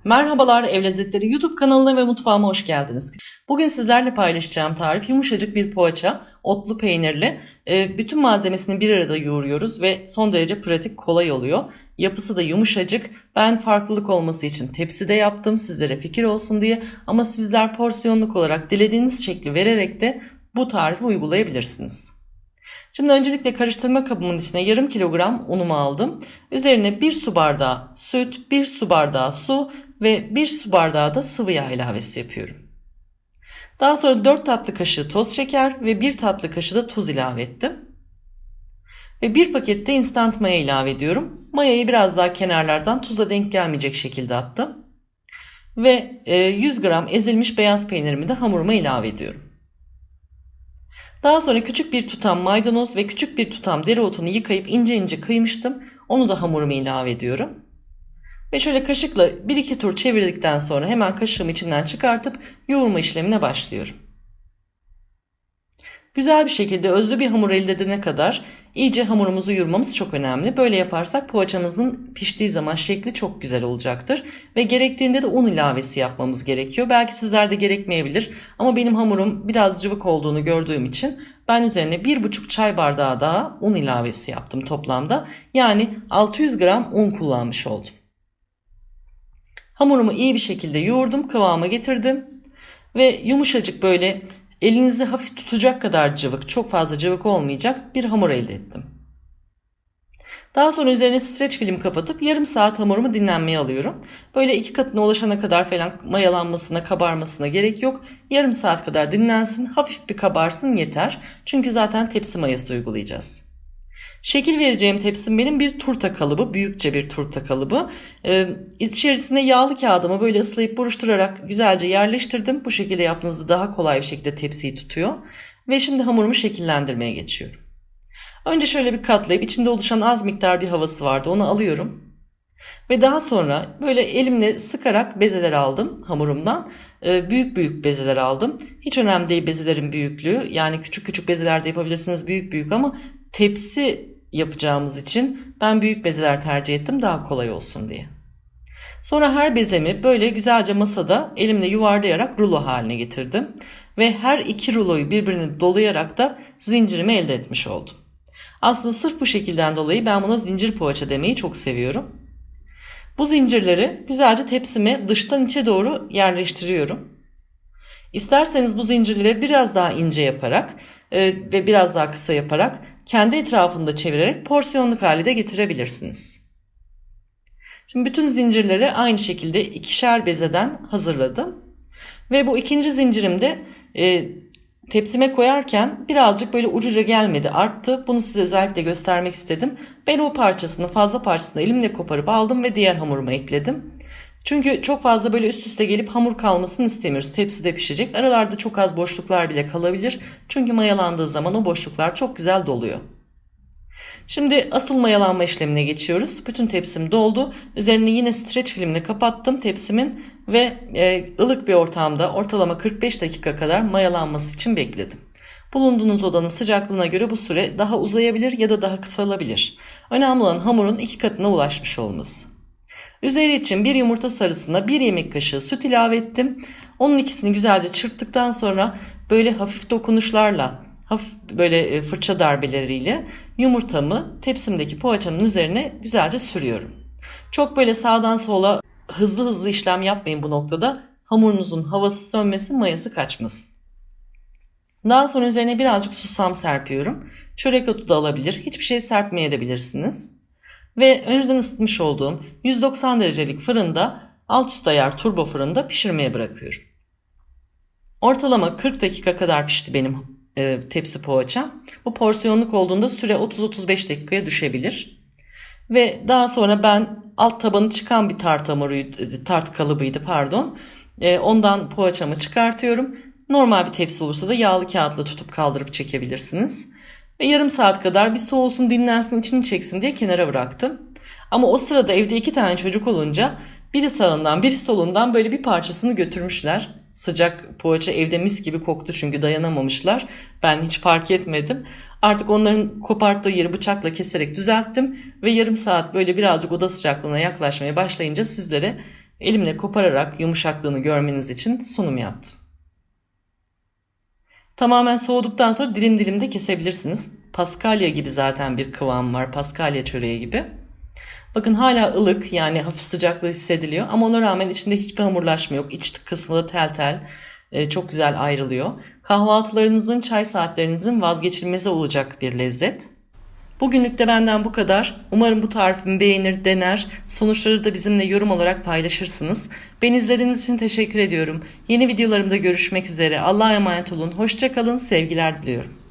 Merhabalar Ev Lezzetleri YouTube kanalına ve mutfağıma hoş geldiniz. Bugün sizlerle paylaşacağım tarif yumuşacık bir poğaça, otlu peynirli. Bütün malzemesini bir arada yoğuruyoruz ve son derece pratik, kolay oluyor. Yapısı da yumuşacık. Ben farklılık olması için tepside yaptım sizlere fikir olsun diye. Ama sizler porsiyonluk olarak dilediğiniz şekli vererek de bu tarifi uygulayabilirsiniz. Şimdi öncelikle karıştırma kabımın içine yarım kilogram unumu aldım. Üzerine 1 su bardağı süt, 1 su bardağı su ve 1 su bardağı da sıvı yağ ilavesi yapıyorum. Daha sonra 4 tatlı kaşığı toz şeker ve 1 tatlı kaşığı da tuz ilave ettim. Ve 1 paket de instant maya ilave ediyorum. Mayayı biraz daha kenarlardan tuza denk gelmeyecek şekilde attım. Ve 100 gram ezilmiş beyaz peynirimi de hamuruma ilave ediyorum. Daha sonra küçük bir tutam maydanoz ve küçük bir tutam dereotunu yıkayıp ince ince kıymıştım. Onu da hamuruma ilave ediyorum. Ve şöyle kaşıkla 1-2 tur çevirdikten sonra hemen kaşığımı içinden çıkartıp yoğurma işlemine başlıyorum. Güzel bir şekilde özlü bir hamur elde edene kadar iyice hamurumuzu yoğurmamız çok önemli. Böyle yaparsak poğaçamızın piştiği zaman şekli çok güzel olacaktır. Ve gerektiğinde de un ilavesi yapmamız gerekiyor. Belki sizlerde gerekmeyebilir ama benim hamurum biraz cıvık olduğunu gördüğüm için ben üzerine 1,5 çay bardağı daha un ilavesi yaptım toplamda. Yani 600 gram un kullanmış oldum. Hamurumu iyi bir şekilde yoğurdum, kıvama getirdim ve yumuşacık böyle elinizi hafif tutacak kadar cıvık, çok fazla cıvık olmayacak bir hamur elde ettim. Daha sonra üzerine streç film kapatıp yarım saat hamurumu dinlenmeye alıyorum. Böyle 2 katına ulaşana kadar falan mayalanmasına, kabarmasına gerek yok. Yarım saat kadar dinlensin, hafif bir kabarsın yeter. Çünkü zaten tepsi mayası uygulayacağız. Şekil vereceğim tepsim benim bir turta kalıbı, büyükçe bir turta kalıbı. İçerisine yağlı kağıdımı böyle ıslayıp buruşturarak güzelce yerleştirdim. Bu şekilde yaptığınızda daha kolay bir şekilde tepsiyi tutuyor. Ve şimdi hamurumu şekillendirmeye geçiyorum. Önce şöyle bir katlayıp içinde oluşan az miktar bir havası vardı, onu alıyorum. Ve daha sonra böyle elimle sıkarak bezeler aldım hamurumdan. Büyük büyük bezeler aldım. Hiç önemli değil bezelerin büyüklüğü. Yani küçük küçük bezeler de yapabilirsiniz, büyük büyük, ama tepsi yapacağımız için ben büyük bezeler tercih ettim daha kolay olsun diye. Sonra her bezemi böyle güzelce masada elimle yuvarlayarak rulo haline getirdim. Ve her iki ruloyu birbirine dolayarak da zincirimi elde etmiş oldum. Aslında sırf bu şekilden dolayı ben buna zincir poğaça demeyi çok seviyorum. Bu zincirleri güzelce tepsime dıştan içe doğru yerleştiriyorum. İsterseniz bu zincirleri biraz daha ince yaparak ve biraz daha kısa yaparak kendi etrafında çevirerek porsiyonluk hale de getirebilirsiniz. Şimdi bütün zincirleri aynı şekilde ikişer bezeden hazırladım. Ve bu ikinci zincirimde tepsime koyarken birazcık böyle ucuca gelmedi, arttı. Bunu size özellikle göstermek istedim. Ben o parçasını, fazla parçasını elimle koparıp aldım ve diğer hamuruma ekledim. Çünkü çok fazla böyle üst üste gelip hamur kalmasını istemiyoruz. Tepside pişecek. Aralarda çok az boşluklar bile kalabilir. Çünkü mayalandığı zaman o boşluklar çok güzel doluyor. Şimdi asıl mayalanma işlemine geçiyoruz. Bütün tepsim doldu. Üzerini yine streç filmle kapattım tepsimin ve ılık bir ortamda ortalama 45 dakika kadar mayalanması için bekledim. Bulunduğunuz odanın sıcaklığına göre bu süre daha uzayabilir ya da daha kısalabilir. Önemli olan hamurun 2 katına ulaşmış olması. Üzeri için bir yumurta sarısına 1 yemek kaşığı süt ilave ettim. Onun ikisini güzelce çırptıktan sonra böyle hafif dokunuşlarla, hafif böyle fırça darbeleriyle yumurtamı tepsimdeki poğaçanın üzerine güzelce sürüyorum. Çok böyle sağdan sola hızlı hızlı işlem yapmayın bu noktada. Hamurunuzun havası sönmesin, mayası kaçmasın. Daha sonra üzerine birazcık susam serpiyorum. Çörek otu da alabilir, hiçbir şey serpmeyebilirsiniz. Ve önceden ısıtmış olduğum 190 derecelik fırında, alt üst ayar turbo fırında pişirmeye bırakıyorum. Ortalama 40 dakika kadar pişti benim tepsi poğaçam. Bu porsiyonluk olduğunda süre 30-35 dakikaya düşebilir. Ve daha sonra ben alt tabanı çıkan bir tart kalıbıydı pardon. Ondan poğaçamı çıkartıyorum. Normal bir tepsi olursa da yağlı kağıtla tutup kaldırıp çekebilirsiniz. Ve yarım saat kadar bir soğusun, dinlensin, içini çeksin diye kenara bıraktım. Ama o sırada evde 2 tane çocuk olunca biri sağından biri solundan böyle bir parçasını götürmüşler. Sıcak poğaça evde mis gibi koktu çünkü dayanamamışlar. Ben hiç fark etmedim. Artık onların koparttığı yeri bıçakla keserek düzelttim ve yarım saat böyle birazcık oda sıcaklığına yaklaşmaya başlayınca sizlere Elimle kopararak yumuşaklığını görmeniz için sunum yaptım. Tamamen soğuduktan sonra dilim dilim de kesebilirsiniz. Paskalya gibi zaten bir kıvam var. Paskalya çöreği gibi. Bakın hala ılık, yani hafif sıcaklığı hissediliyor ama ona rağmen içinde hiçbir hamurlaşma yok. İç kısmı da tel tel çok güzel ayrılıyor. Kahvaltılarınızın, çay saatlerinizin vazgeçilmezi olacak bir lezzet. Bugünlük de benden bu kadar. Umarım bu tarifimi beğenir, dener. Sonuçları da bizimle yorum olarak paylaşırsınız. Beni izlediğiniz için teşekkür ediyorum. Yeni videolarımda görüşmek üzere. Allah'a emanet olun. Hoşça kalın. Sevgiler diliyorum.